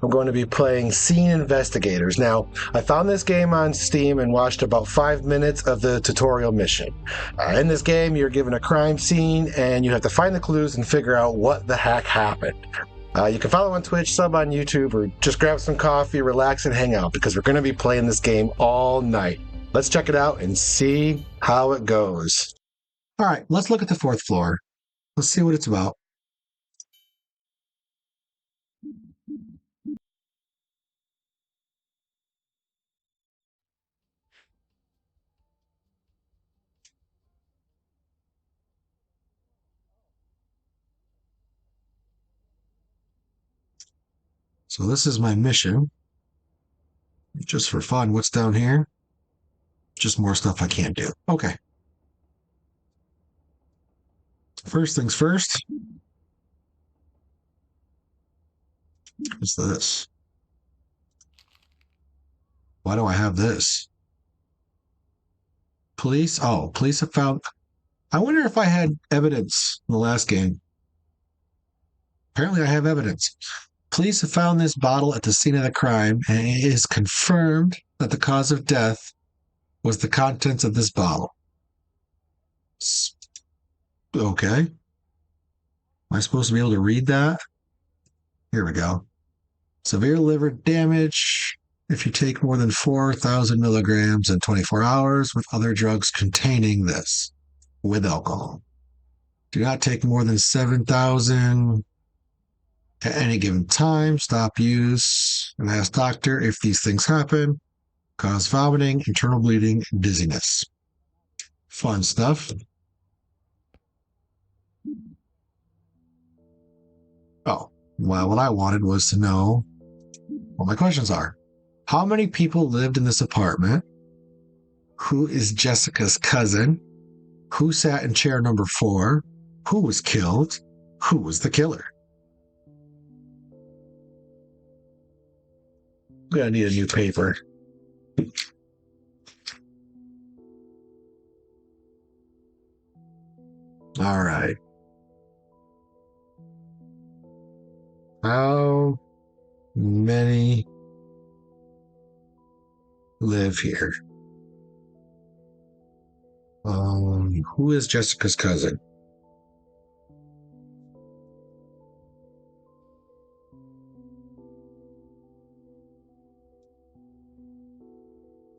I'm going to be playing Scene Investigators. Now, I found this game on Steam and watched about 5 minutes of the tutorial mission. In this game, you're given a crime scene and you have to find the clues and figure out what the heck happened. You can follow on Twitch, sub on YouTube, or just grab some coffee, relax, and hang out because we're going to be playing this game all night. Let's check it out and see how it goes. All right, let's look at the 4th floor. Let's see what it's about. So this is my mission. Just for fun, what's down here? Just more stuff I can't do. Okay. First things first. What's this? Why do I have this? Police? Oh, police have found... I wonder if I had evidence in the last game. Apparently I have evidence. Police have found this bottle at the scene of the crime, and it is confirmed that the cause of death was the contents of this bottle. Okay. Am I supposed to be able to read that? Here we go. Severe liver damage if you take more than 4,000 milligrams in 24 hours with other drugs containing this, with alcohol. Do not take more than 7,000 at any given time. Stop use and ask doctor if these things happen. Cause vomiting, internal bleeding, dizziness. Fun stuff. Oh, well, what I wanted was to know what my questions are. How many people lived in this apartment? Who is Jessica's cousin? Who sat in chair number 4? Who was killed? Who was the killer? I'm gonna need a new paper. All right. How many live here? Who is Jessica's cousin?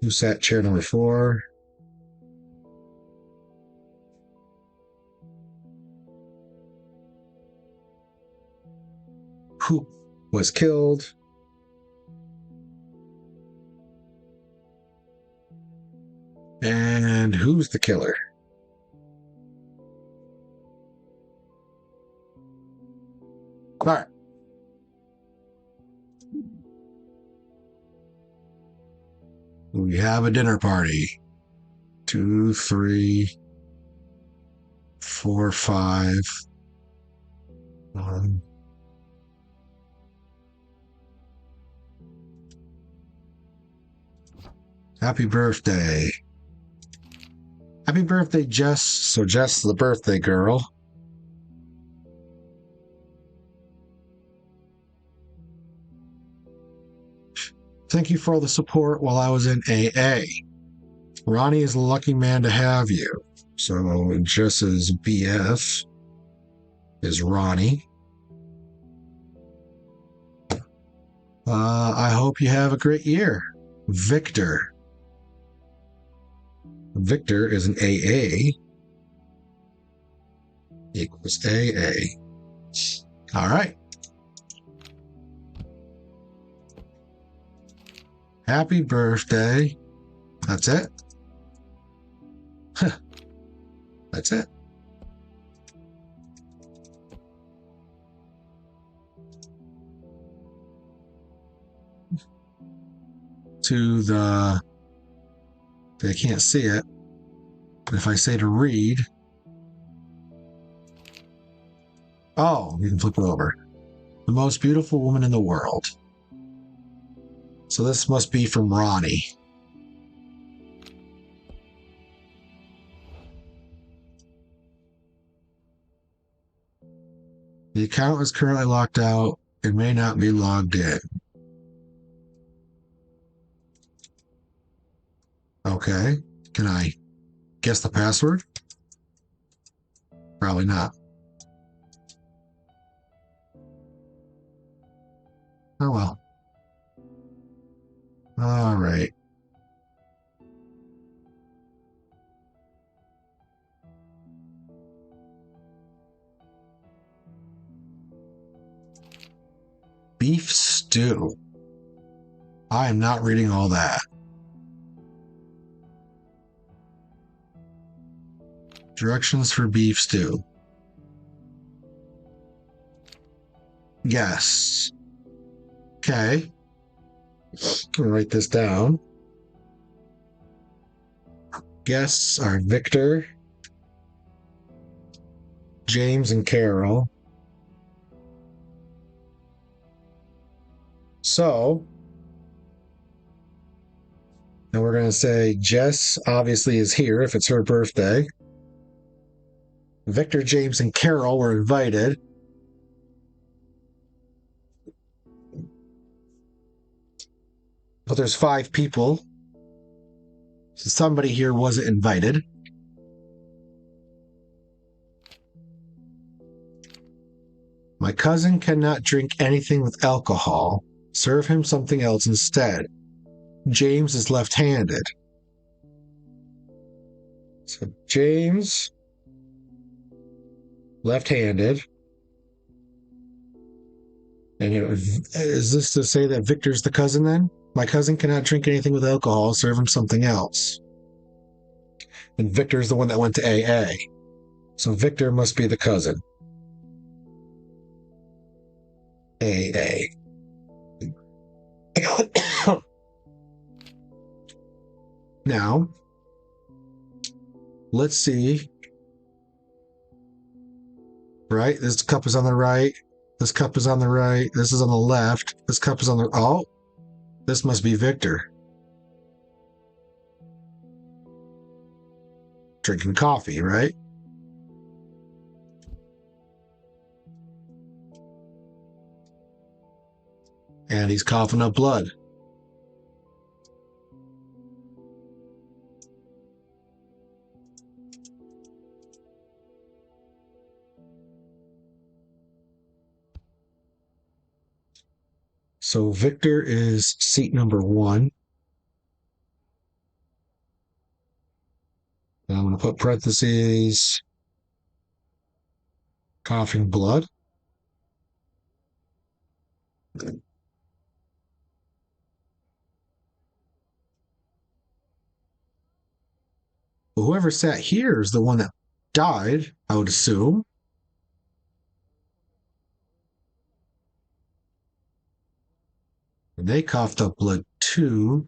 Who sat chair number 4? Who was killed? And who's the killer? All right. We have a dinner party. 2, 3, 4, 5. Happy birthday. Happy birthday, Jess. So Jess, the birthday girl. Thank you for all the support while I was in AA. Ronnie is a lucky man to have you. So Jess's BF is Ronnie. I hope you have a great year. Victor. Victor is an AA. Equals AA. All right. Happy birthday. That's it. That's it. To the... They can't see it. But if I say to read... Oh, you can flip it over. The most beautiful woman in the world. So this must be from Ronnie. The account is currently locked out and may not be logged in. Okay. Can I guess the password? Probably not. Oh well. All right. Beef stew. I am not reading all that. Directions for beef stew. Yes. Okay. I'll write this down. Guests are Victor, James, and Carol. So, and we're going to say Jess obviously is here if it's her birthday. Victor, James, and Carol were invited. But there's 5 people. So somebody here wasn't invited. My cousin cannot drink anything with alcohol. Serve him something else instead. James is left-handed. So James, left-handed. And is this to say that Victor's the cousin then? My cousin cannot drink anything with alcohol. Serve him something else. And Victor's the one that went to AA. So Victor must be the cousin. AA. Now, let's see. Right? This cup is on the right. This cup is on the right. This is on the left. This cup is on the... Oh! This must be Victor. Drinking coffee, right? And he's coughing up blood. So Victor is seat number 1. And I'm going to put parentheses, coughing blood. But whoever sat here is the one that died, I would assume. And they coughed up blood too.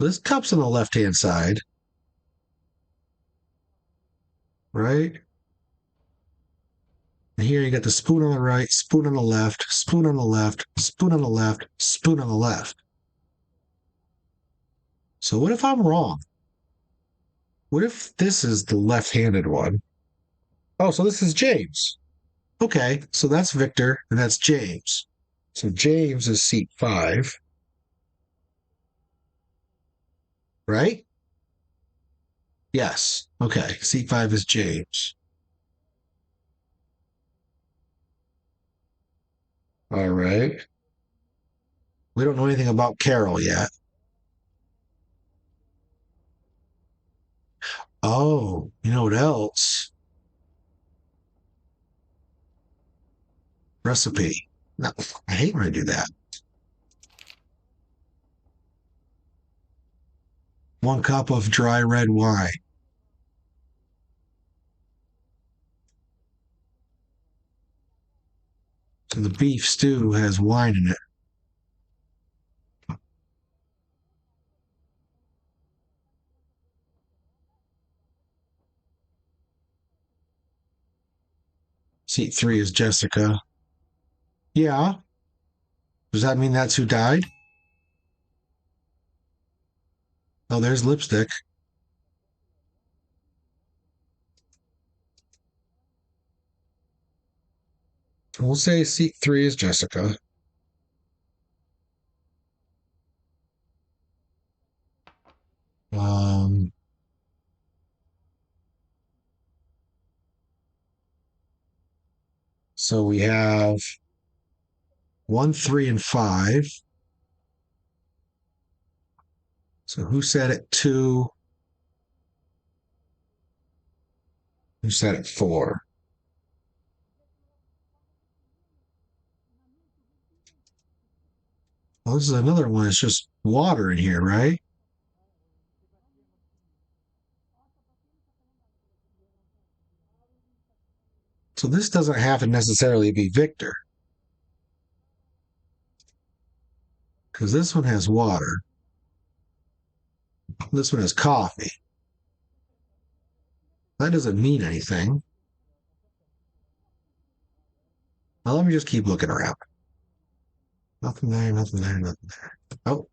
This cup's on the left-hand side, right? And here you got the spoon on the right, spoon on the left, spoon on the left, spoon on the left, spoon on the left. So what if I'm wrong? What if this is the left-handed one? Oh, so this is James. Okay, so that's Victor, and that's James. So James is seat 5. Right? Yes. Okay, seat 5 is James. All right. We don't know anything about Carol yet. Oh, you know what else? Recipe. No, I hate when I do that. 1 cup of dry red wine. So the beef stew has wine in it. Seat 3 is Jessica. Yeah. Does that mean that's who died? Oh, there's lipstick. We'll say seat 3 is Jessica. Um, so we have 1, 3, and 5. So who said it 2? Who said it 4? Well, this is another one. It's just water in here, right? So this doesn't have to necessarily be Victor, because this one has water. This one has coffee. That doesn't mean anything. Now let me just keep looking around. Nothing there, nothing there, nothing there. Oh,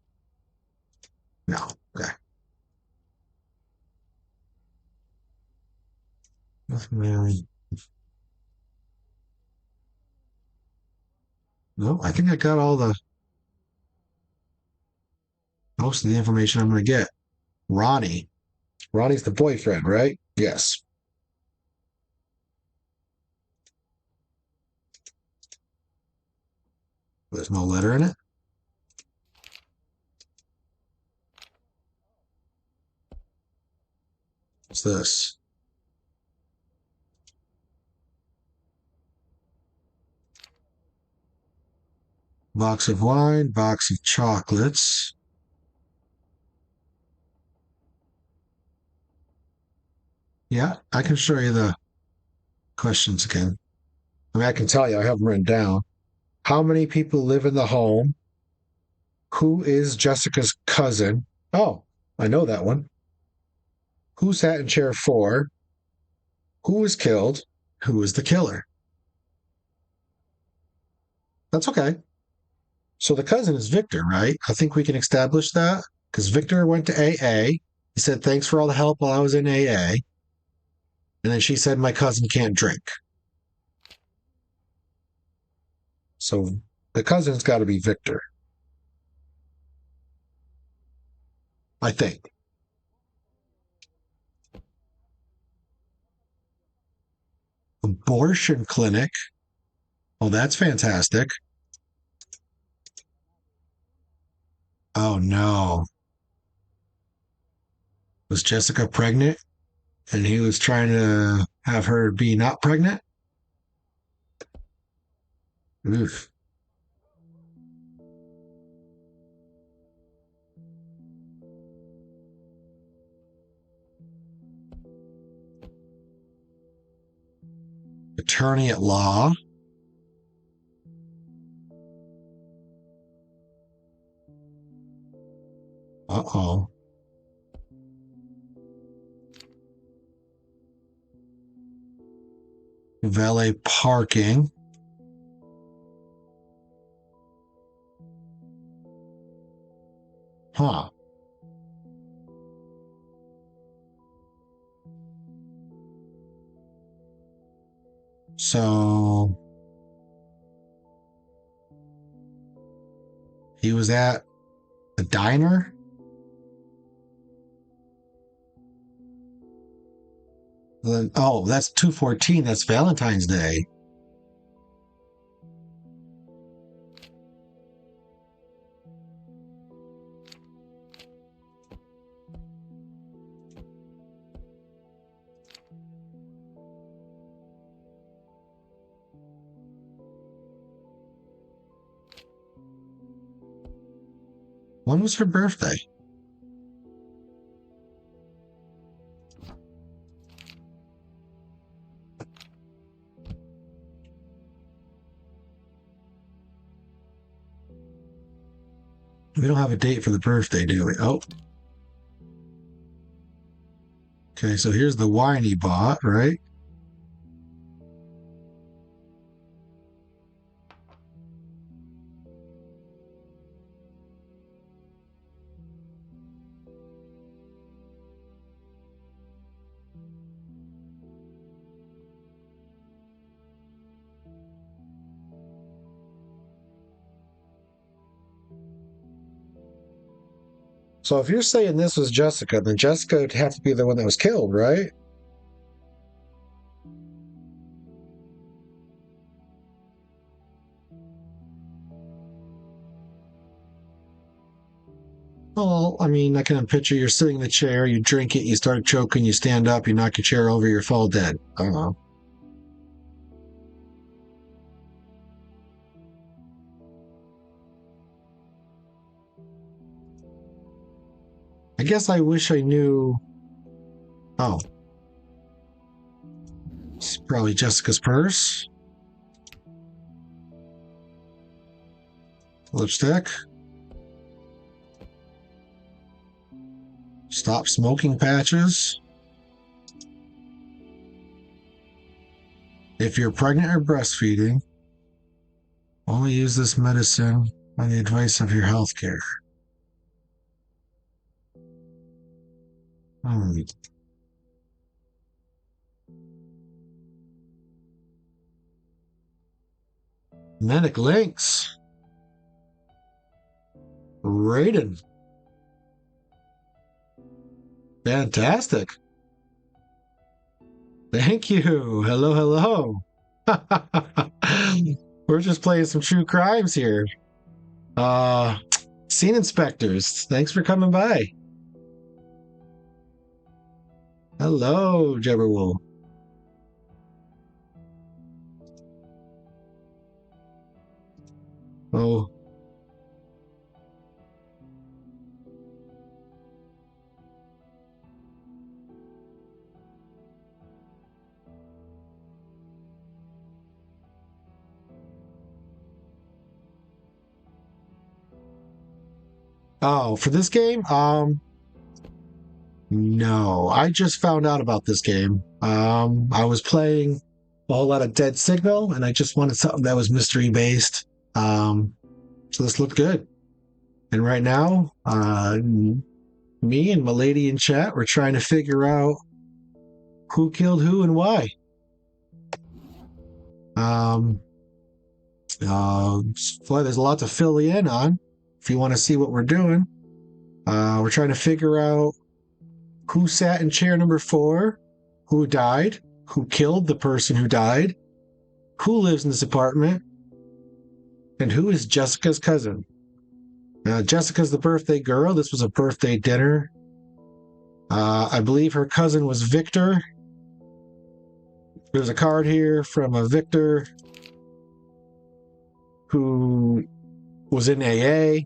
no. Okay. Nothing there. No, I think I got all the most of the information I'm going to get. Ronnie. Ronnie's the boyfriend, right? Yes. There's no letter in it. What's this? Box of wine, box of chocolates. Yeah, I can show you the questions again. I mean, I can tell you, I have them written down. How many people live in the home? Who is Jessica's cousin? Oh, I know that one. Who sat in chair 4? Who was killed? Who was the killer? That's okay. So the cousin is Victor, right? I think we can establish that because Victor went to AA. He said, thanks for all the help while I was in AA. And then she said, my cousin can't drink. So the cousin's got to be Victor, I think. Abortion clinic. Oh, that's fantastic. Oh, no. Was Jessica pregnant? And he was trying to have her be not pregnant? Oof. Attorney at law. Uh-oh. Valet parking. Huh. So he was at a diner? Then oh, that's 214. That's Valentine's Day. When was her birthday? We don't have a date for the birthday, do we? Oh, okay. So here's the wine he bought, right? So if you're saying this was Jessica, then Jessica would have to be the one that was killed, right? Well, I mean, I can picture you're sitting in the chair, you drink it, you start choking, you stand up, you knock your chair over, you fall dead. I don't know. I guess I wish I knew. Oh, it's probably Jessica's purse. Lipstick. Stop smoking patches. If you're pregnant or breastfeeding, only use this medicine on the advice of your healthcare. Hmm. Medic links. Rated. Fantastic. Thank you. Hello, hello. We're just playing some true crimes here. Uh, Scene inspectors, thanks for coming by. Hello, Jebberwool. Oh. Oh, for this game? No. I just found out about this game. I was playing a whole lot of Dead Signal, and I just wanted something that was mystery based. So this looked good. And right now, me and my lady in chat, we're trying to figure out who killed who and why. Um, Boy, there's a lot to fill you in on if you want to see what we're doing. We're trying to figure out who sat in chair number 4, who died, who killed the person who died, who lives in this apartment, and who is Jessica's cousin. Jessica's the birthday girl. This was a birthday dinner. I believe her cousin was Victor. There's a card here from a Victor who was in AA.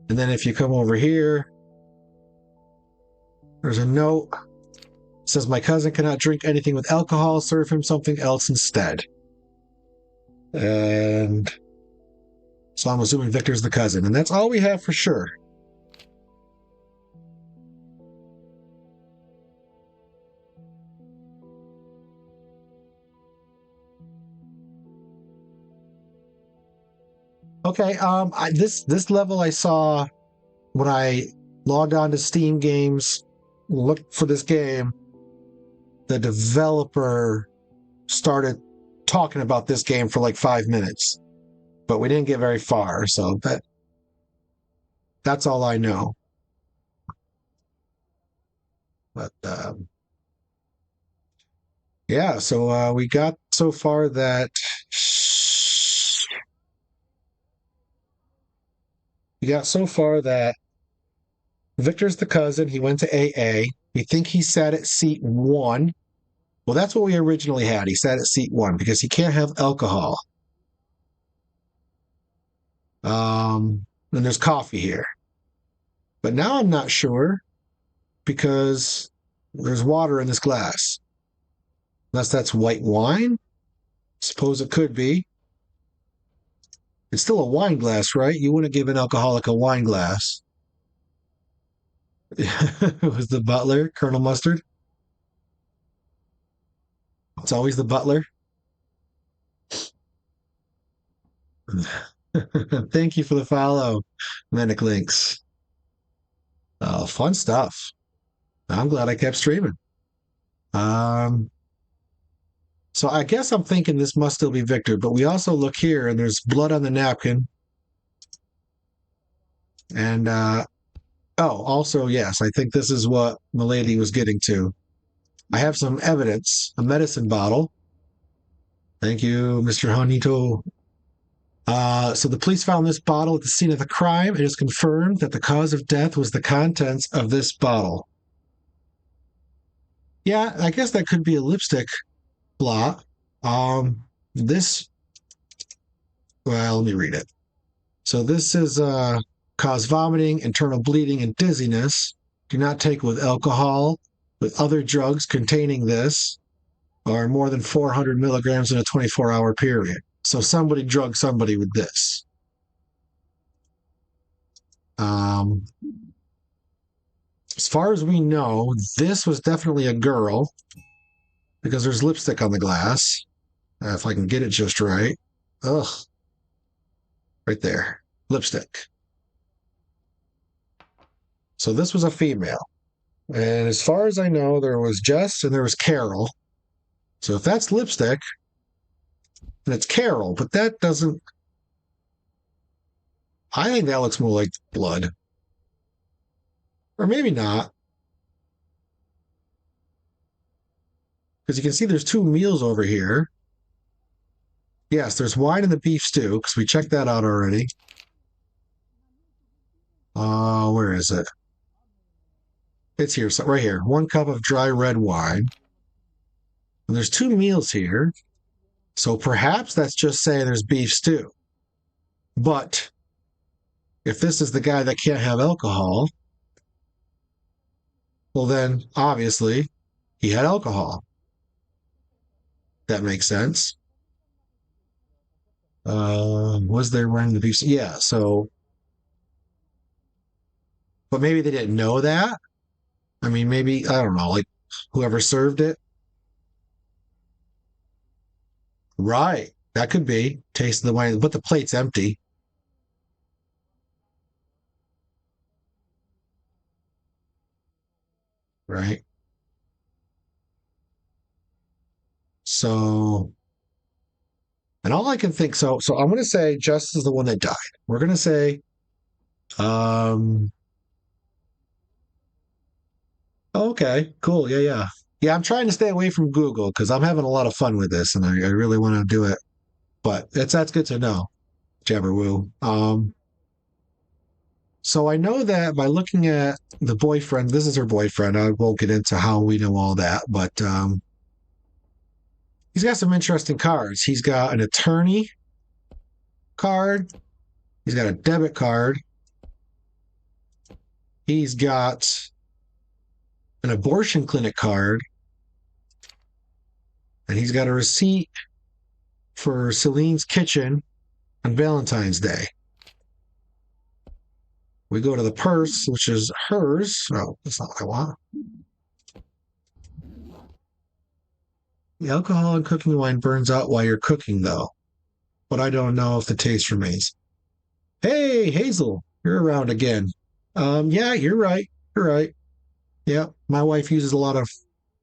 And then if you come over here, there's a note. It says, my cousin cannot drink anything with alcohol. Serve him something else instead. And so I'm assuming Victor's the cousin. And that's all we have for sure. Okay, this level I saw when I logged on to Steam Games, looked for this game. The developer started talking about this game for like 5 minutes, but we didn't get very far. So that's all I know. But yeah, so we got so far that Victor's the cousin. He went to AA. We think he sat at seat 1. Well, that's what we originally had. He sat at seat 1 because he can't have alcohol. And there's coffee here. But now I'm not sure because there's water in this glass. Unless that's white wine? Suppose it could be. It's still a wine glass, right? You wouldn't give an alcoholic a wine glass. It was the butler, Colonel Mustard. It's always the butler. Thank you for the follow, Manic Links. Oh, fun stuff. I'm glad I kept streaming. So I guess I'm thinking this must still be Victor, but we also look here and there's blood on the napkin. And Oh, also, yes, I think this is what Milady was getting to. I have some evidence, a medicine bottle. Thank you, Mr. Honito. So the police found this bottle at the scene of the crime. It is confirmed that the cause of death was the contents of this bottle. Yeah, I guess that could be a lipstick blot. This, well, let me read it. So this is cause vomiting, internal bleeding, and dizziness. Do not take with alcohol, with other drugs containing this, or more than 400 milligrams in a 24-hour period. So somebody drugged somebody with this. As far as we know, this was definitely a girl because there's lipstick on the glass. If I can get it just right. Ugh. Right there. Lipstick. So this was a female. And as far as I know, there was Jess and there was Carol. So if that's lipstick, then it's Carol. But that doesn't. I think that looks more like blood. Or maybe not. Because you can see there's two meals over here. Yes, there's wine in the beef stew, because we checked that out already. Where is it? It's here, so right here. 1 cup of dry red wine. And there's two meals here. So perhaps that's just saying there's beef stew. But if this is the guy that can't have alcohol, well, then obviously he had alcohol. That makes sense. Was there running the beef? Yeah, so. But maybe they didn't know that. I mean, maybe, I don't know, like whoever served it. Right. That could be. Taste of the wine, but the plate's empty. Right. So, and all I can think, so I'm going to say Jess is the one that died. We're going to say, um, okay, cool. Yeah, yeah. Yeah, I'm trying to stay away from Google because I'm having a lot of fun with this and I really want to do it. But that's good to know, Jabberwoo. So I know that by looking at the boyfriend, this is her boyfriend. I won't get into how we know all that, but he's got some interesting cards. He's got an attorney card. He's got a debit card. He's got an abortion clinic card. And he's got a receipt for Celine's kitchen on Valentine's Day. We go to the purse, which is hers. Oh, that's not what I want. The alcohol in cooking wine burns out while you're cooking, though. But I don't know if the taste remains. Hey, Hazel, you're around again. Yeah, you're right. You're right. Yeah, my wife uses a lot of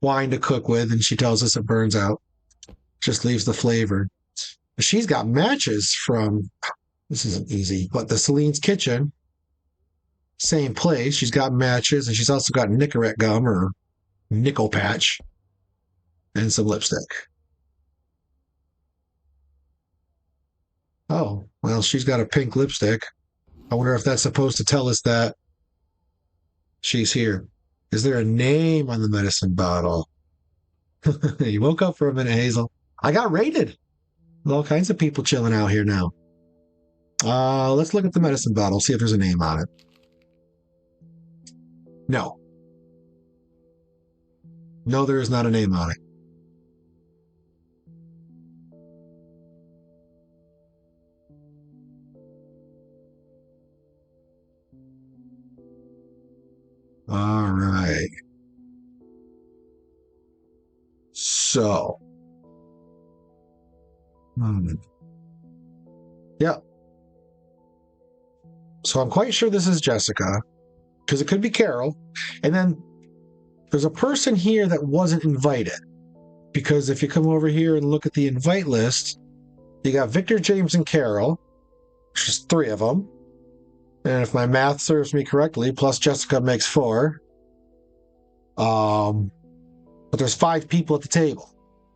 wine to cook with, and she tells us it burns out. Just leaves the flavor. She's got matches from, this isn't easy, but the Celine's Kitchen, same place. She's got matches, and she's also got Nicorette gum or nickel patch and some lipstick. Oh, well, she's got a pink lipstick. I wonder if that's supposed to tell us that she's here. Is there a name on the medicine bottle? You woke up for a minute, Hazel. I got raided. All kinds of people chilling out here now. Let's look at the medicine bottle, see if there's a name on it. No. No, there is not a name on it. All right. So. Yeah. So I'm quite sure this is Jessica, because it could be Carol. And then there's a person here that wasn't invited. Because if you come over here and look at the invite list, you got Victor, James, and Carol, which is 3 of them. And if my math serves me correctly, plus Jessica makes 4. But there's 5 people at the table.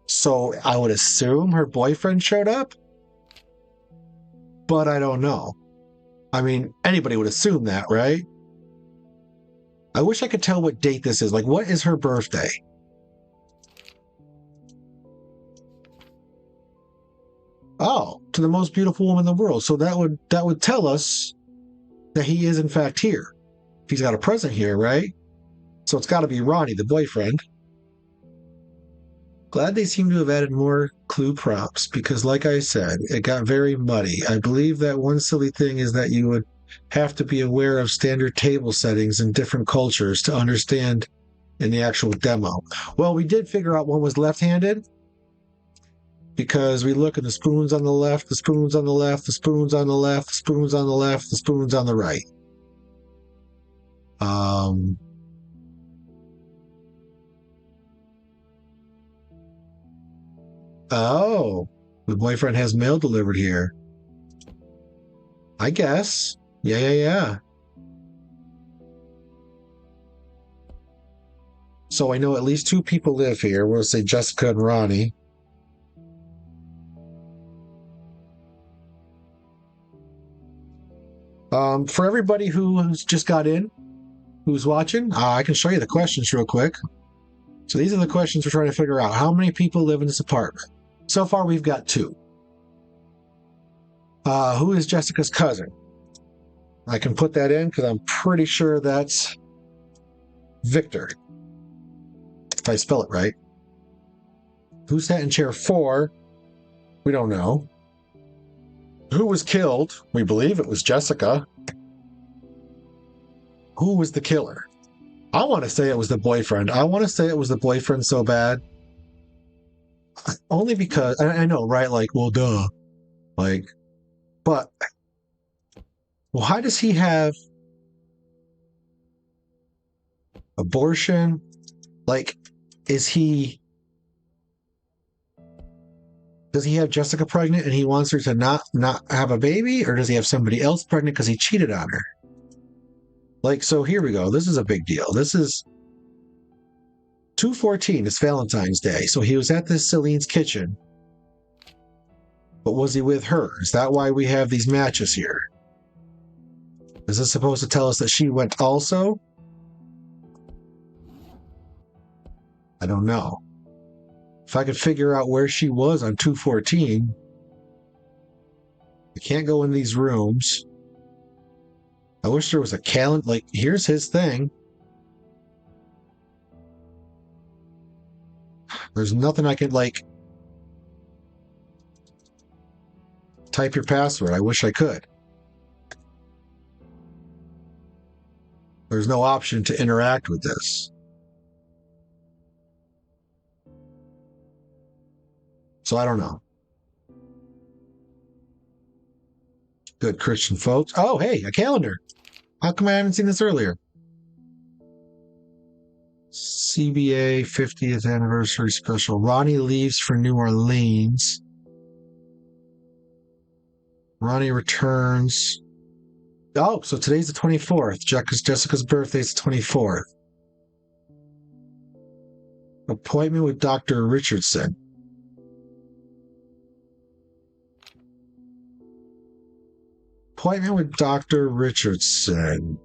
So I would assume her boyfriend showed up. But I don't know. I mean, anybody would assume that, right? I wish I could tell what date this is. Like, what is her birthday? Oh, to the most beautiful woman in the world. So that would tell us that he is in fact here. He's got a present here, right? So it's got to be Ronnie, the boyfriend. Glad they seem to have added more clue prompts because, like I said, it got very muddy. I believe that one silly thing is that you would have to be aware of standard table settings in different cultures to understand in the actual demo. Well, we did figure out one was left-handed because we look at the spoons on the left, the spoons on the left, the spoons on the left, the spoons on the left, the spoons on the right. Oh, the boyfriend has mail delivered here. I guess. Yeah. So I know at least 2 people live here. We'll say Jessica and Ronnie. For everybody who's just got in, who's watching, I can show you the questions real quick. So these are the questions we're trying to figure out. How many people live in this apartment? So far, we've got 2. Who is Jessica's cousin? I can put that in because I'm pretty sure that's Victor. If I spell it right. Who sat in chair 4? We don't know. Who was killed? We believe it was Jessica. Who was the killer? I want to say it was the boyfriend. I want to say it was the boyfriend so bad. Only because, I know, right? Like, well, duh. Like, but why does he have abortion? Like, does he have Jessica pregnant and he wants her to not have a baby? Or does he have somebody else pregnant because he cheated on her? Like, so here we go. This is a big deal. This is 2/14. It's Valentine's Day. So he was at this Celine's kitchen. But was he with her? Is that why we have these matches here? Is this supposed to tell us that she went also? I don't know. If I could figure out where she was on 2/14, I can't go in these rooms. I wish there was a calendar. Like, here's his thing. There's nothing I could, like, type your password. I wish I could. There's no option to interact with this. So I don't know. Good Christian folks. Oh, hey, a calendar. How come I haven't seen this earlier? CBA 50th anniversary special. Ronnie leaves for New Orleans. Ronnie returns. Oh, so today's the 24th. Jessica's birthday is the 24th. Appointment with Dr. Richardson. Appointment with Dr. Richardson.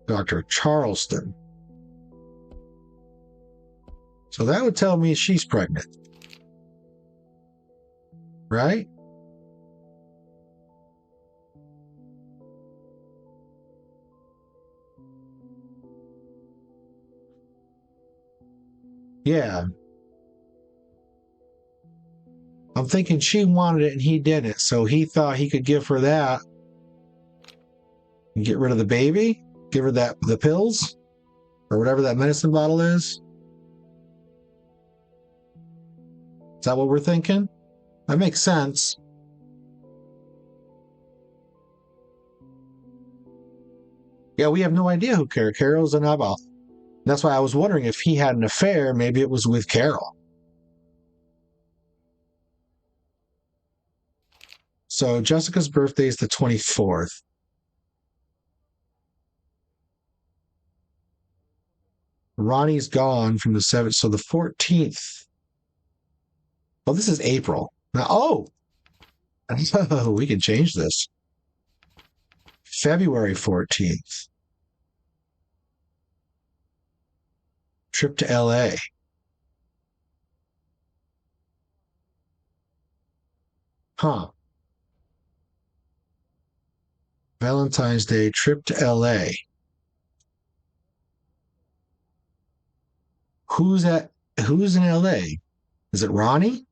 Dr. Charleston. So that would tell me she's pregnant. Right? Yeah. I'm thinking she wanted it and he didn't, so he thought he could give her that and get rid of the baby, give her the pills, or whatever that medicine bottle is. Is that what we're thinking? That makes sense. Yeah, we have no idea who Carol's an about. That's why I was wondering if he had an affair, maybe it was with Carol. So Jessica's birthday is the 24th. Ronnie's gone from the 7th. So the 14th. Oh, this is April. Now, oh, we can change this. February 14th. Trip to LA. Huh. Valentine's Day trip to LA. Who's at who's in LA? Is it Ronnie?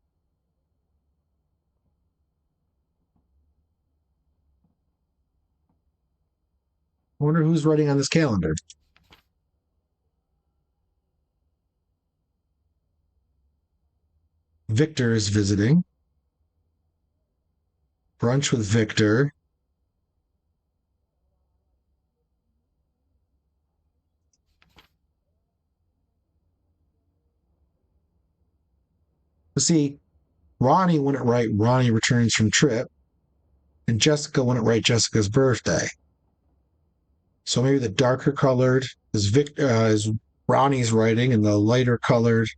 I wonder who's writing on this calendar. Victor is visiting. Brunch with Victor. See, Ronnie wouldn't write Ronnie returns from trip, and Jessica wouldn't write Jessica's birthday. So maybe the darker colored is Ronnie's writing, and the lighter colored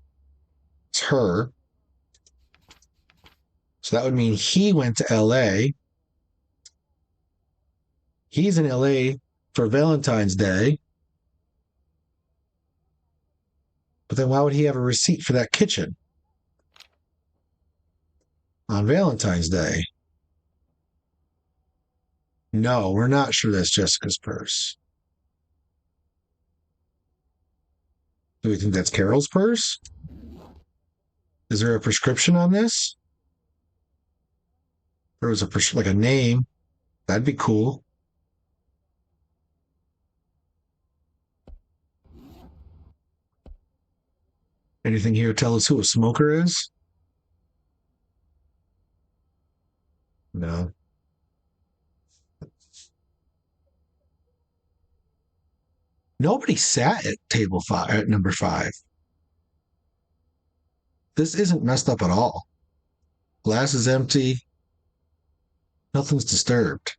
is her. So that would mean he went to LA. He's in LA for Valentine's Day. But then why would he have a receipt for that kitchen on Valentine's Day? No, we're not sure that's Jessica's purse. Do we think that's Carol's purse? Is there a prescription on this? There was like a name. That'd be cool. Anything here tell us who a smoker is? No. Nobody sat at table 5 at number 5. This isn't messed up at all. Glass is empty. Nothing's disturbed.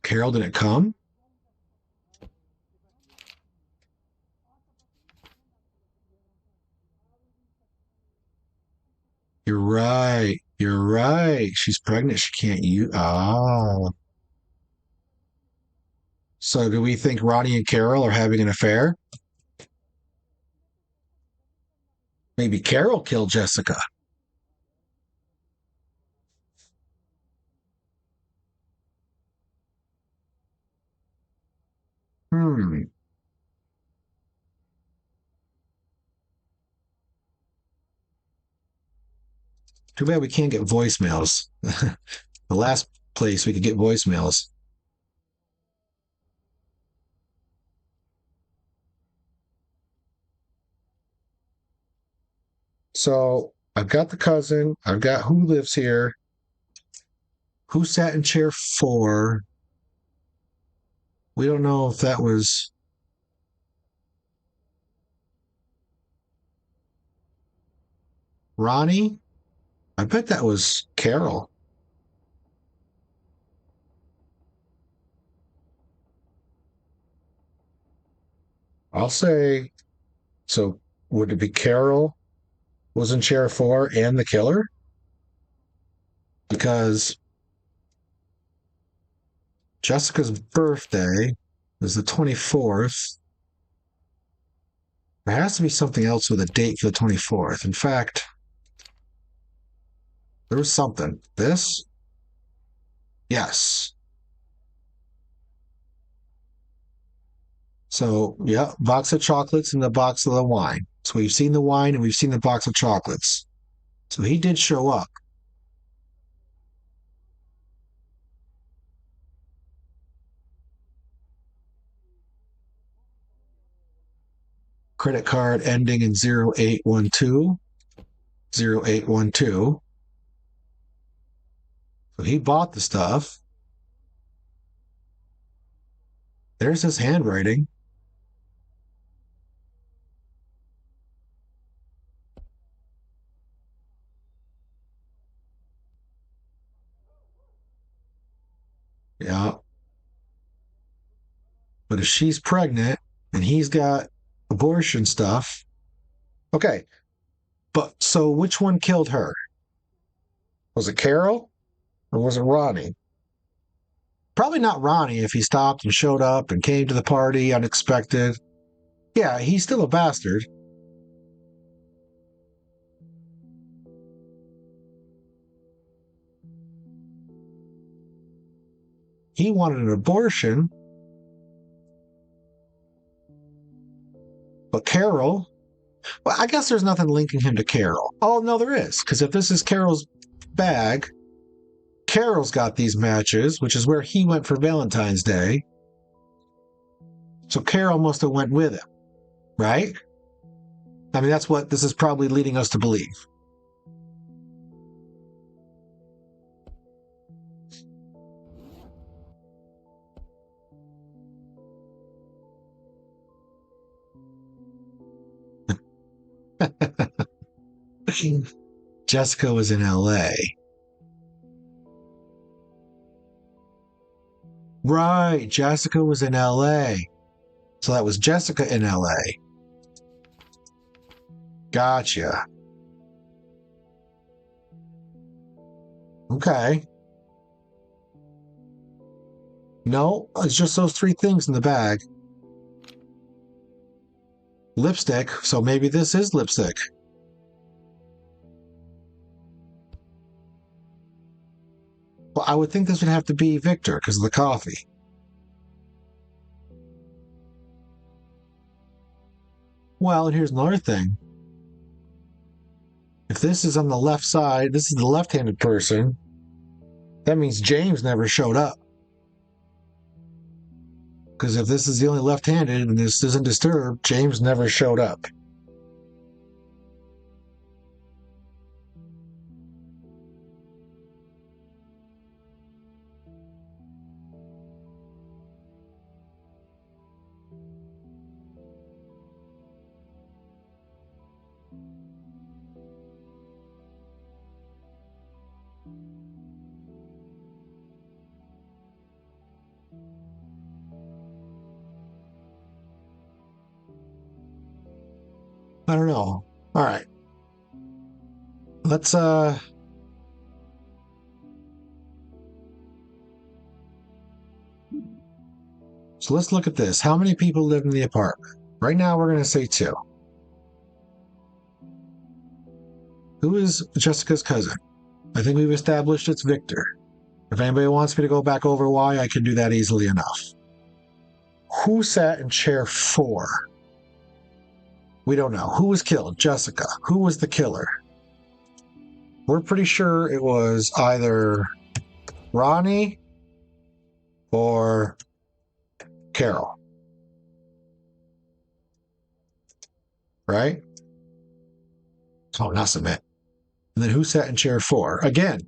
Carol didn't come? You're right. You're right. She's pregnant. She can't use. Oh. So do we think Ronnie and Carol are having an affair? Maybe Carol killed Jessica. Hmm. Too bad we can't get voicemails. The last place we could get voicemails. So I've got the cousin. I've got who lives here. Who sat in chair 4? We don't know if that was Ronnie. I bet that was Carol. I'll say, so would it be Carol was in chair 4 and the killer? Because Jessica's birthday is the 24th. There has to be something else with a date for the 24th. In fact, there was something. This? Yes. So, yeah, box of chocolates and the box of the wine. So we've seen the wine and we've seen the box of chocolates. So he did show up. Credit card ending in 0812. 0812. So he bought the stuff. There's his handwriting. Yeah. But if she's pregnant and he's got abortion stuff, okay. But so which one killed her? Was it Carol or was it Ronnie? Probably not Ronnie if he stopped and showed up and came to the party unexpected. Yeah, he's still a bastard. He wanted an abortion, but Carol. Well, I guess there's nothing linking him to Carol. Oh, no, there is. Because if this is Carol's bag, Carol's got these matches, which is where he went for Valentine's Day. So Carol must have went with him, right? I mean, that's what this is probably leading us to believe. Jessica was in LA. Right, Jessica was in LA. So that was Jessica in LA. Gotcha. Okay. No, it's just those three things in the bag. Lipstick, so maybe this is lipstick. Well, I would think this would have to be Victor because of the coffee. Well, and here's another thing. If this is on the left side, this is the left-handed person, that means James never showed up. Because if this is the only left-handed and this isn't disturbed, James never showed up. I don't know. All right. Let's so let's look at this. How many people live in the apartment? Right now we're going to say two. Who is Jessica's cousin? I think we've established it's Victor. If anybody wants me to go back over why, I can do that easily enough. Who sat in chair 4? We don't know. Who was killed? Jessica. Who was the killer? We're pretty sure it was either Ronnie or Carol. Right? Oh, not submit. And then who sat in chair 4? Again,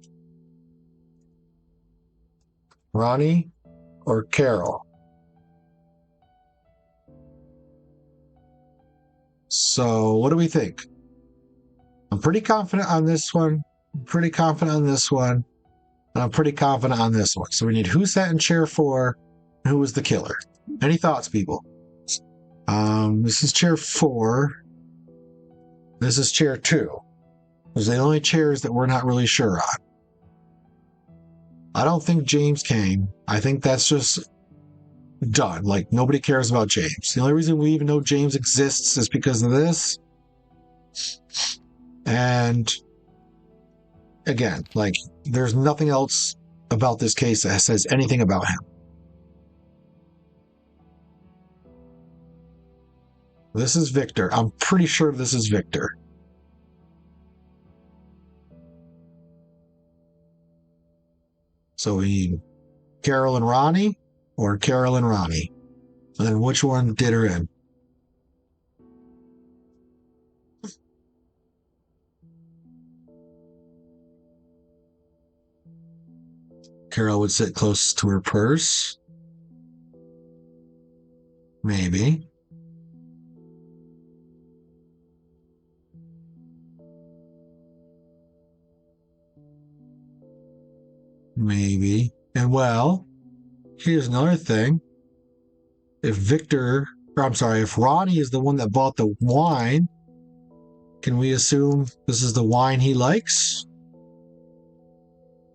Ronnie or Carol? So, what do we think? I'm pretty confident on this one. I'm pretty confident on this one. And I'm pretty confident on this one. So, we need who sat in chair 4 and who was the killer. Any thoughts, people? This is chair 4. This is chair 2. Those are the only chairs that we're not really sure on. I don't think James came. I think that's just done. Like, nobody cares about James. The only reason we even know James exists is because of this. And again, like, there's nothing else about this case that says anything about him. This is Victor. I'm pretty sure this is Victor. So we need Carol and Ronnie or Carol and Ronnie. And then which one did her in? Carol would sit close to her purse. Maybe. Maybe. And well, Here's another thing. If Ronnie is the one that bought the wine, can we assume this is the wine he likes?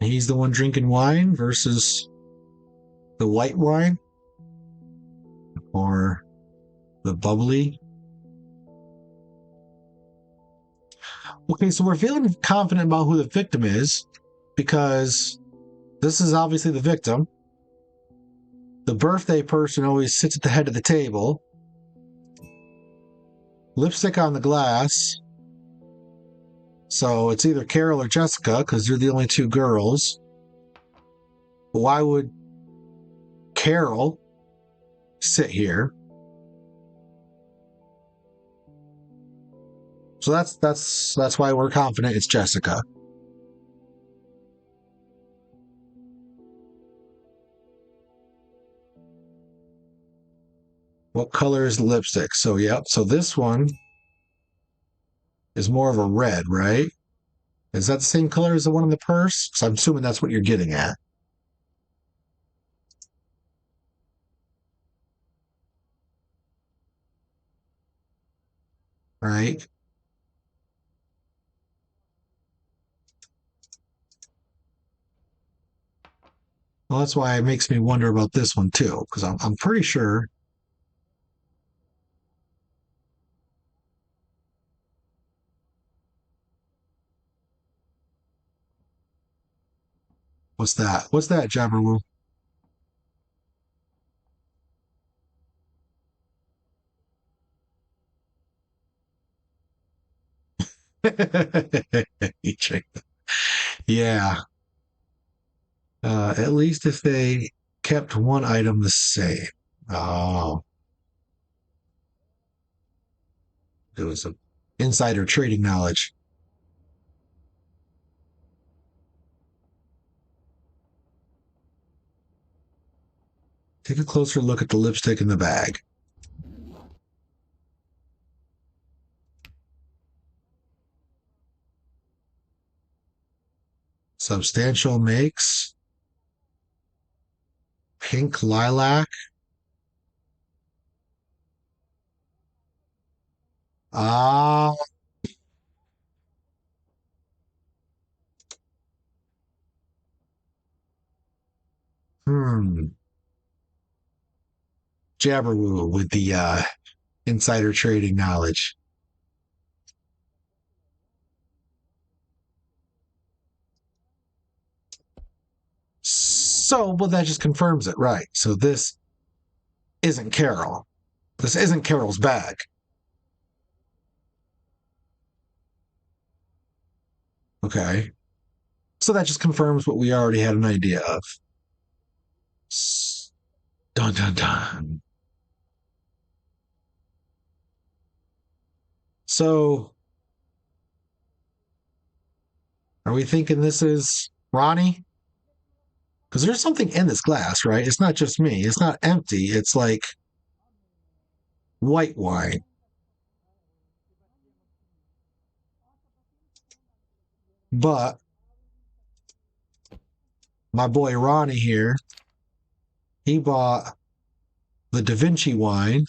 He's the one drinking wine versus the white wine? Or the bubbly? Okay, so we're feeling confident about who the victim is because this is obviously the victim. The birthday person always sits at the head of the table. Lipstick on the glass. So it's either Carol or Jessica because they're the only two girls. Why would Carol sit here? So that's why we're confident it's Jessica. What color is the lipstick? So so this one is more of a red, right? Is that the same color as the one in the purse? So I'm assuming that's what you're getting at. Right? Well, that's why it makes me wonder about this one too, because I'm pretty sure. What's that? What's that, Jabberwoo? Yeah. At least if they kept one item the same. Oh, it was a insider trading knowledge. Take a closer look at the lipstick in the bag. Substantial makes pink lilac. Ah, hmm. Jabberwoo with the insider trading knowledge. So, well, that just confirms it, right? So this isn't Carol. This isn't Carol's bag. Okay. So that just confirms what we already had an idea of. Dun dun dun. So, are we thinking this is Ronnie? Because there's something in this glass, right? It's not just me. It's not empty. It's like white wine. But my boy Ronnie here, he bought the Da Vinci wine.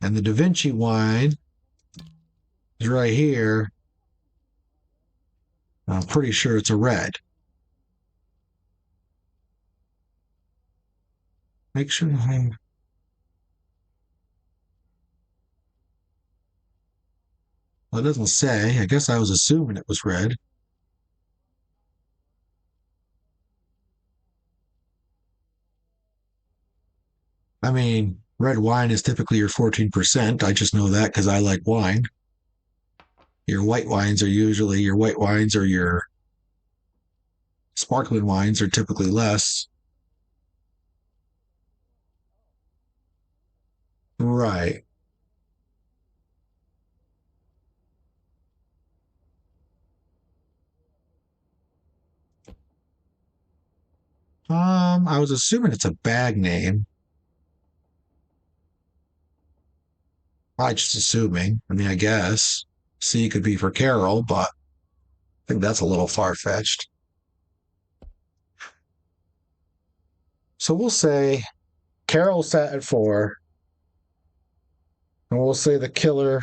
And the Da Vinci wine is right here. I'm pretty sure it's a red. Make sure. Well, it doesn't say. I guess I was assuming it was red. I mean, red wine is typically your 14%. I just know that because I like wine. Your white wines or your sparkling wines are typically less. Right. I was assuming it's a bag name. I just assuming. I mean, I guess C could be for Carol, but I think that's a little far fetched. So we'll say Carol sat at 4, and we'll say the killer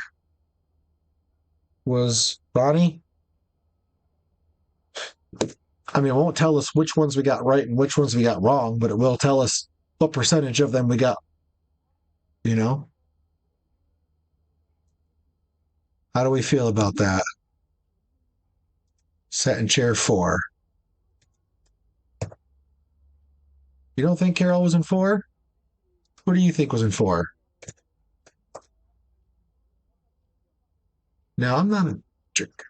was Ronnie. I mean, it won't tell us which ones we got right and which ones we got wrong, but it will tell us what percentage of them we got. You know? How do we feel about that? Sat in chair 4. You don't think Carol was in 4? Who do you think was in 4? Now, I'm not a jerk.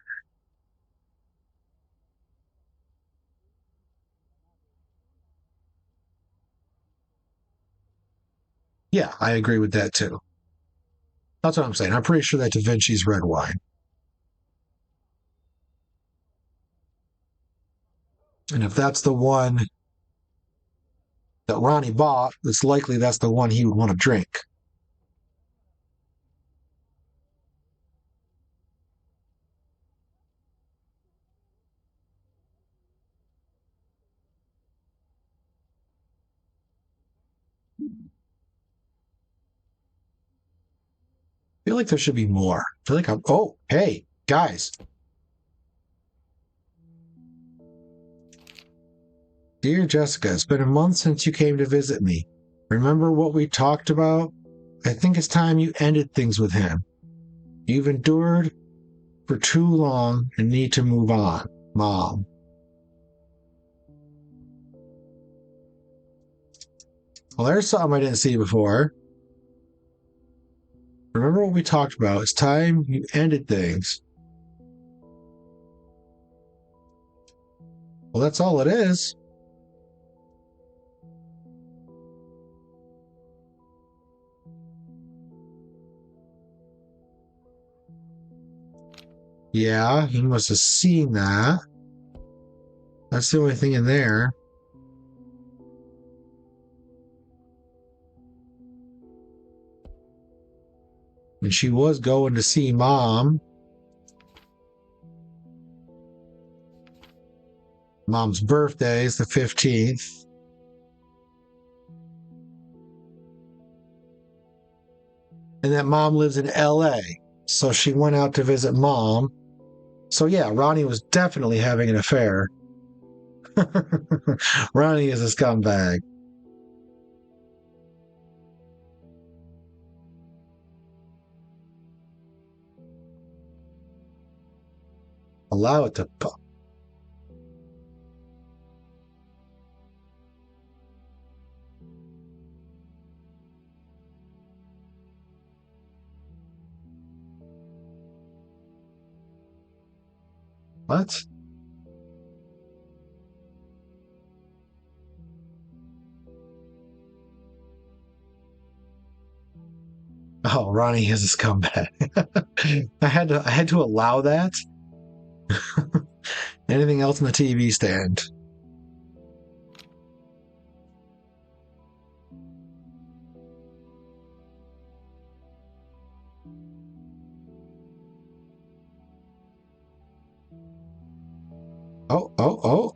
Yeah, I agree with that too. That's what I'm saying. I'm pretty sure that Da Vinci's red wine. And if that's the one that Ronnie bought, it's likely that's the one he would want to drink. I feel like there should be more. I feel like I'm. Oh, hey, guys. Dear Jessica, it's been a month since you came to visit me. Remember what we talked about? I think it's time you ended things with him. You've endured for too long and need to move on, Mom. Well, there's something I didn't see before. Remember what we talked about? It's time you ended things. Well, that's all it is. Yeah, he must have seen that. That's the only thing in there. And she was going to see Mom. Mom's birthday is the 15th. And that Mom lives in LA. So she went out to visit Mom. So yeah, Ronnie was definitely having an affair. Ronnie is a scumbag. Allow it to. What? Oh, Ronnie is a scumbag. I had to allow that. Anything else in the TV stand? Oh, oh, oh.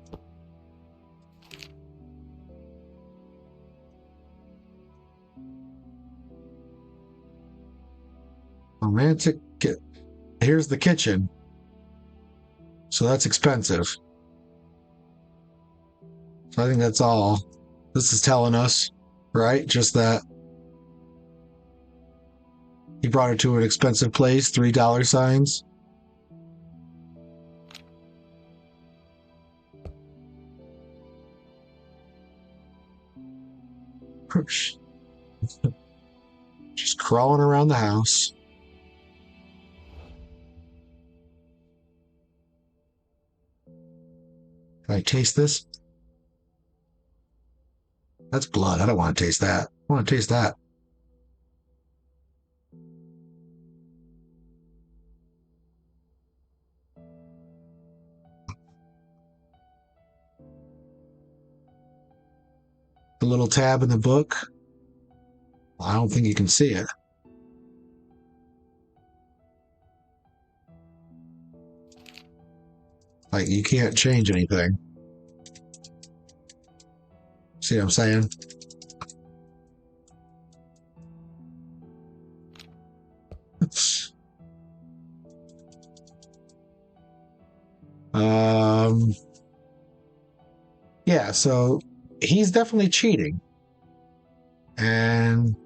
Romantic. Here's the kitchen. So that's expensive. So I think that's all this is telling us, right? Just that he brought her to an expensive place, $3 signs. Just crawling around the house. Can I taste this? That's blood. I don't want to taste that. I want to taste that. The little tab in the book. Well, I don't think you can see it. Like, you can't change anything. See what I'm saying? um, yeah, so he's definitely cheating. And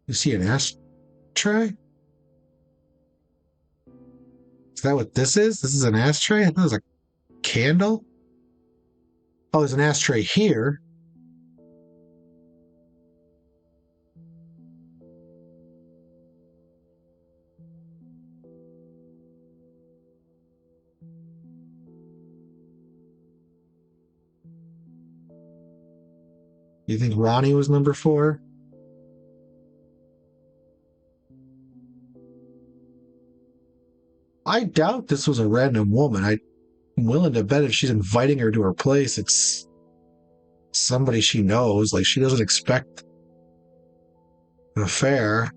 you see an ashtray? Is that what this is? This is an ashtray? I thought it was a candle. Oh, there's an ashtray here. You think Ronnie was number 4? I doubt this was a random woman. I'm willing to bet if she's inviting her to her place, it's somebody she knows. Like, she doesn't expect an affair.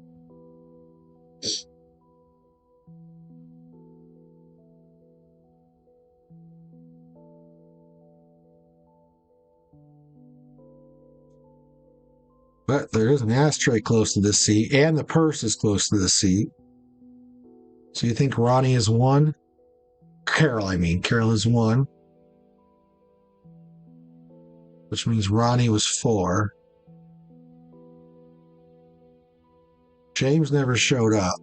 But there is an ashtray close to this seat, and the purse is close to the seat. So you think Ronnie is 1? Carol, I mean. Carol is 1. Which means Ronnie was 4. James never showed up.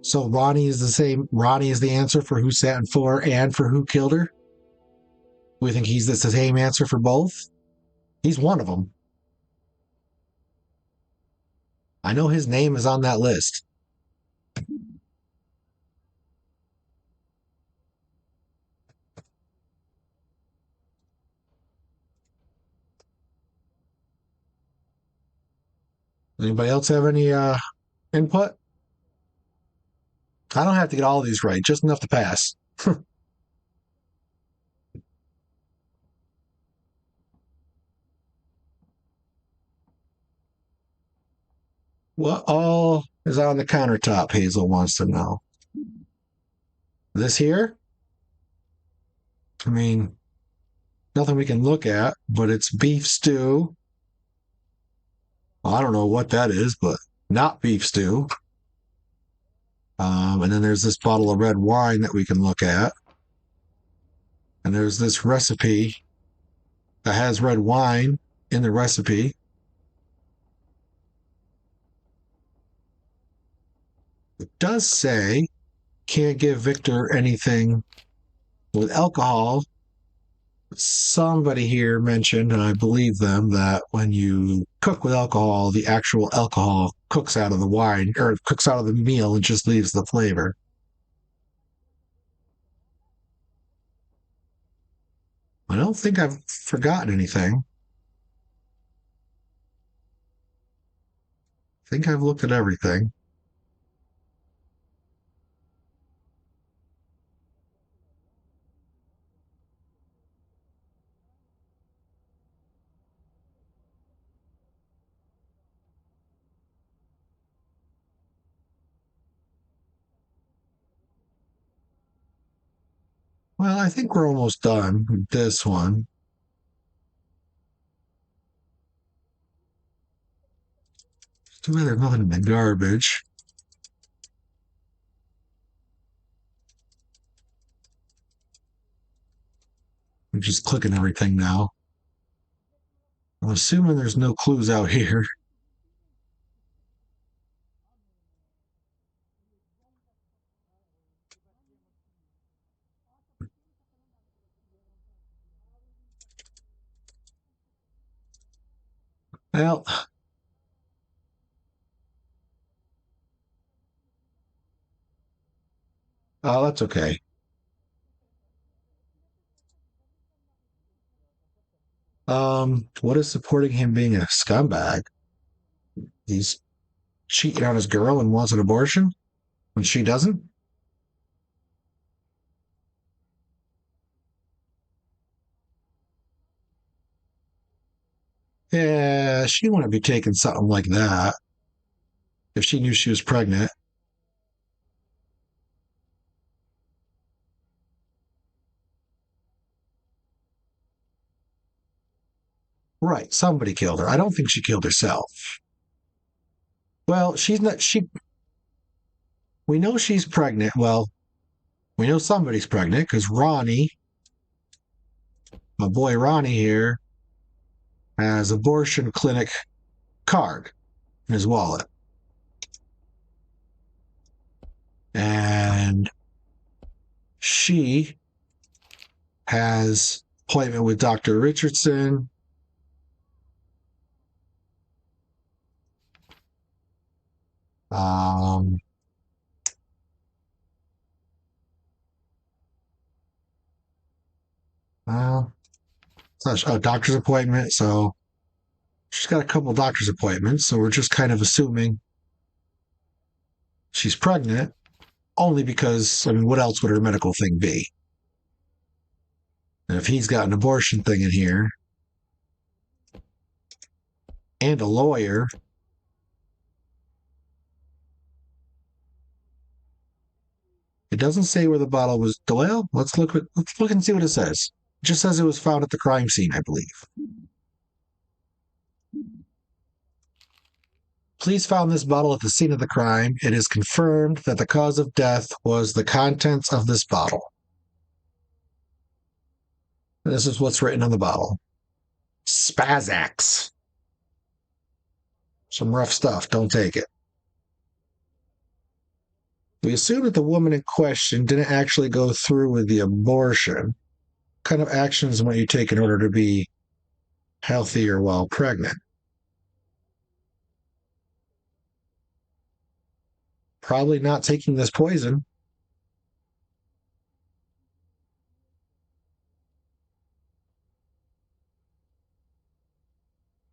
So Ronnie is the same. Ronnie is the answer for who sat in 4 and for who killed her. We think he's the same answer for both. He's one of them. I know his name is on that list. Anybody else have any input? I don't have to get all of these right, just enough to pass. What all is on the countertop? Hazel wants to know. This here? I mean, nothing we can look at, but it's beef stew. Well, I don't know what that is, but not beef stew. And then there's this bottle of red wine that we can look at. And there's this recipe that has red wine in the recipe. It does say can't give Victor anything with alcohol. Somebody here mentioned, and I believe them, that when you cook with alcohol, the actual alcohol cooks out of the wine or cooks out of the meal and just leaves the flavor. I don't think I've forgotten anything. I think I've looked at everything. Well, I think we're almost done with this one. Too bad there's nothing in the garbage. I'm just clicking everything now. I'm assuming there's no clues out here. Well, oh, that's okay. What is supporting him being a scumbag? He's cheating on his girl and wants an abortion when she doesn't? Yeah, she wouldn't be taking something like that if she knew she was pregnant. Right, somebody killed her. I don't think she killed herself. Well, she's not. We know she's pregnant. Well, we know somebody's pregnant because Ronnie, my boy Ronnie here, has abortion clinic card in his wallet. And she has appointment with Dr. Richardson. Um, well, doctor's appointment. So she's got a couple doctor's appointments. So we're just kind of assuming she's pregnant only because, I mean, what else would her medical thing be? And if he's got an abortion thing in here and a lawyer, it doesn't say where the bottle was. Well, let's look and see what it says. It just says it was found at the crime scene, I believe. Police found this bottle at the scene of the crime. It is confirmed that the cause of death was the contents of this bottle. This is what's written on the bottle. Spazax. Some rough stuff. Don't take it. We assume that the woman in question didn't actually go through with the abortion. What kind of actions might you take in order to be healthier while pregnant? Probably not taking this poison.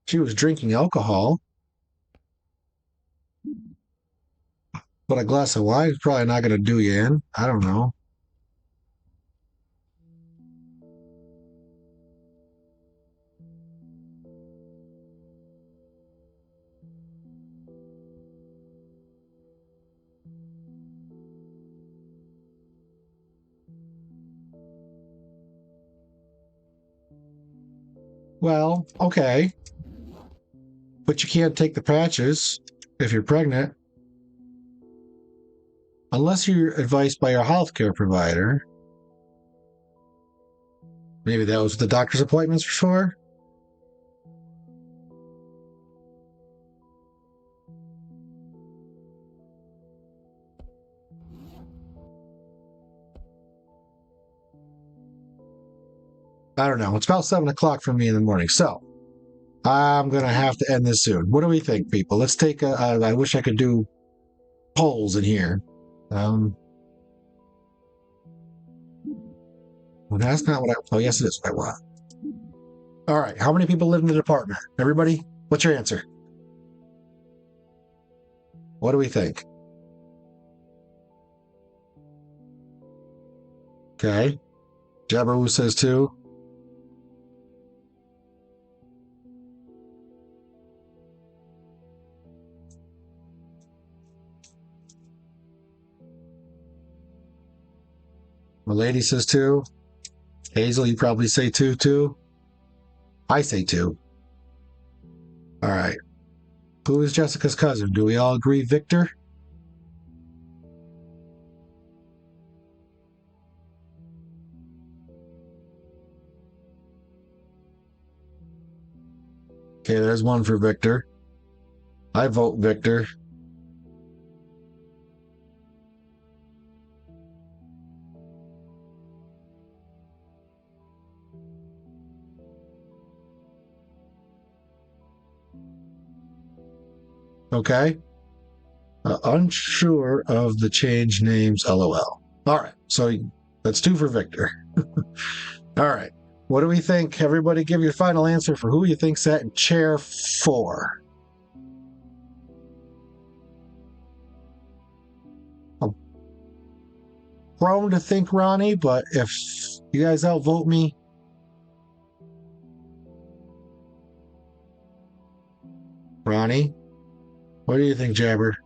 She was drinking alcohol, but a glass of wine is probably not going to do you in. I don't know. Well, okay. But you can't take the patches if you're pregnant unless you're advised by your healthcare provider. Maybe that was what the doctor's appointments were for. I don't know. It's about 7 o'clock for me in the morning. So I'm going to have to end this soon. What do we think, people? Let's take I wish I could do polls in here. Well, that's not what I. Oh, yes, it is what I want. All right. How many people live in the department? Everybody? What's your answer? What do we think? Okay. Jabaru says two. Milady says two. Hazel, you probably say two, too. I say two. All right. Who is Jessica's cousin? Do we all agree Victor? Okay, there's one for Victor. I vote Victor. Okay. Unsure of the change names, lol. All right. So that's two for Victor. All right. What do we think? Everybody give your final answer for who you think sat in chair 4. prone to think Ronnie, but if you guys outvote me, Ronnie, what do you think, Jabber?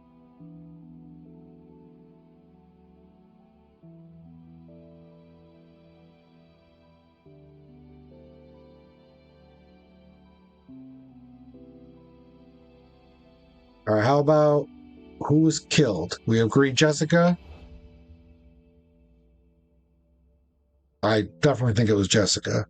All right, how about who was killed? We agree, Jessica? I definitely think it was Jessica.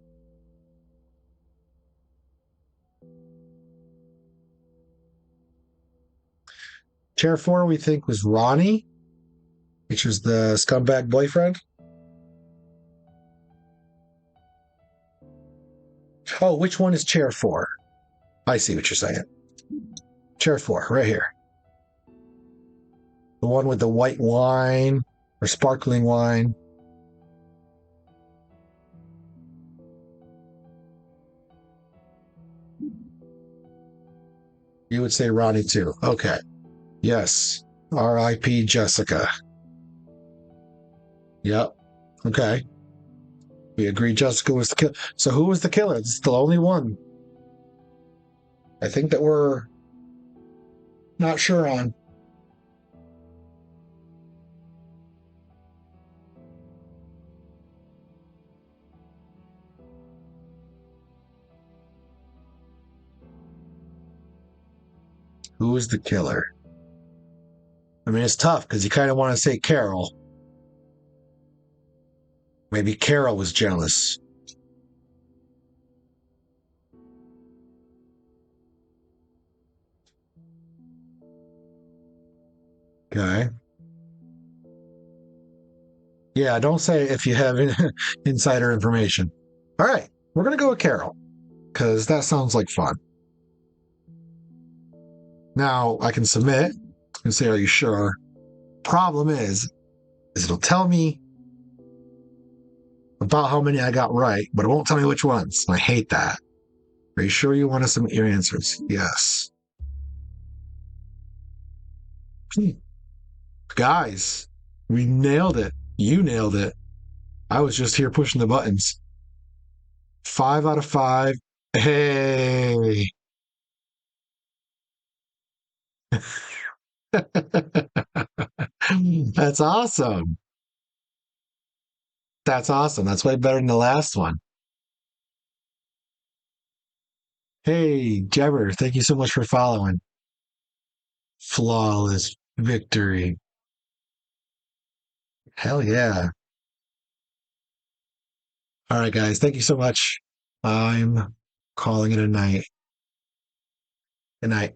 Chair four, we think was Ronnie, which was the scumbag boyfriend. Oh, which one is chair four? I see what you're saying. Chair four, right here. The one with the white wine or sparkling wine. You would say Ronnie too. Okay. Yes. R.I.P. Jessica. Yep. Okay. We agree Jessica was the killer. So who was the killer? It's the only one. I think that we're not sure on. Who was the killer? I mean, it's tough because you kind of want to say Carol. Maybe Carol was jealous. Okay. Yeah, don't say if you have insider information. All right, we're going to go with Carol because that sounds like fun. Now I can submit and say, are you sure? Problem is it'll tell me about how many I got right, but it won't tell me which ones. I hate that. Are you sure you want to submit your answers? Yes. Guys, we nailed it. You nailed it. I was just here pushing the buttons. 5 out of 5. Hey. That's awesome. That's awesome. That's way better than the last one. Hey, Jebber, thank you so much for following. Flawless victory. Hell yeah. All right, guys. Thank you so much. I'm calling it a night. Good night.